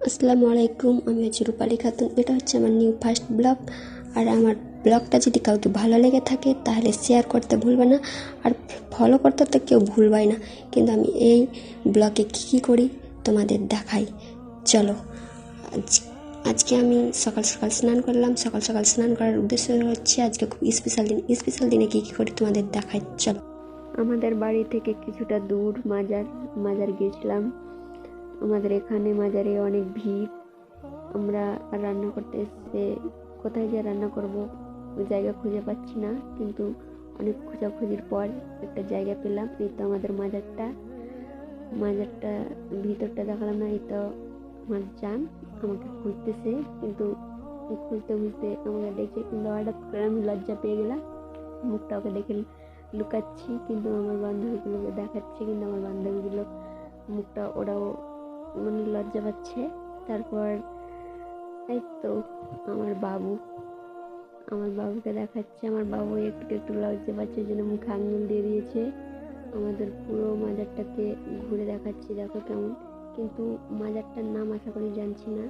আসসালামু আলাইকুম, আমি হচ্ছি রূপালী খাতুন। এটা হচ্ছে আমার নিউ ফার্স্ট ব্লগ। আর আমার ব্লগটা যদি কাউকে ভালো লেগে থাকে তাহলে শেয়ার করতে ভুলবে না, আর ফলো করতে তো কেউ ভুলবাই না। কিন্তু আমি এই ব্লগে কী করি তোমাদের দেখাই, চলো। আজকে আমি সকাল সকাল স্নান করলাম। সকাল সকাল স্নান করার উদ্দেশ্য হচ্ছে আজকে খুব স্পেশাল দিন। স্পেশাল দিনে কী করি তোমাদের দেখাই, চলো। আমাদের বাড়ি থেকে কিছুটা দূর মাজার গেছিলাম। আমাদের এখানে মাজারে অনেক ভিড়। আমরা রান্না করতে এসে কোথায় যে রান্না করব জায়গা খুঁজে পাচ্ছি না, কিন্তু অনেক খোঁজাখুঁজির পর একটা জায়গা পেলাম। এই তো আমাদের মাজারটা ভিতরটা দেখালাম না। এই তো আমার জান আমাকে খুঁজতেছে, কিন্তু খুঁজতে আমাকে দেখে, কিন্তু হঠাৎ করে আমি লজ্জা পেয়ে গেলাম। মুখটা ওকে দেখে লুকাচ্ছি, কিন্তু আমার বান্ধবীগুলোকে দেখাচ্ছি, কিন্তু আমার বান্ধবীগুলো মুখটা ওরাও মানে লজ্জা পাচ্ছে। তারপর এই তো আমার বাবুকে দেখাচ্ছে। আমার বাবু একটু লজ্জা পাচ্ছে, জন্য মুখে আঙুল দিয়ে দিয়েছে। আমাদের পুরো মাজারটাকে ঘুরে দেখাচ্ছি, দেখো কেমন। কিন্তু মাজারটার নাম আশা করি জানছি না।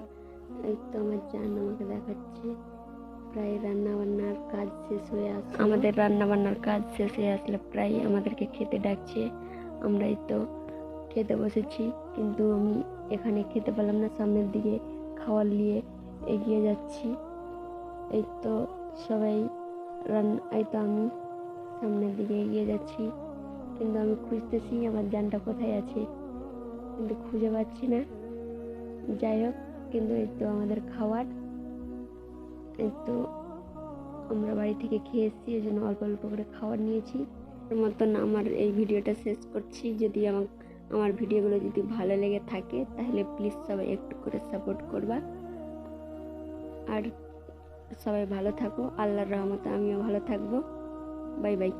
এই তো আমার জান আমাকে দেখাচ্ছে। প্রায় রান্নাবান্নার কাজ শেষ হয়ে আসলে প্রায় আমাদেরকে খেতে ডাকছে। আমরা এই তো খেতে বসেছি, কিন্তু আমি এখানে খেতে পারলাম না। সামনের দিকে খাওয়ার নিয়ে এগিয়ে যাচ্ছি। এই তো সবাই এই তো আমি সামনের দিকে এগিয়ে যাচ্ছি, কিন্তু আমি খুঁজতেছি আমার জানটা কোথায় আছে, কিন্তু খুঁজে পাচ্ছি না। যাই হোক, কিন্তু এই তো আমাদের খাবার। এই তো আমরা বাড়ি থেকে খেয়ে এসেছি, এই জন্য অল্প অল্প করে খাবার নিয়েছি। এর মতন আমার এই ভিডিওটা শেষ করছি। যদি আমার ভিডিওগুলো যদি ভালো লেগে থাকে তাহলে প্লিজ সবাই একটু করে সাপোর্ট করবা। আর সবাই ভালো থাকো, আল্লাহর রহমতে আমিও ভালো থাকবো। Bye bye.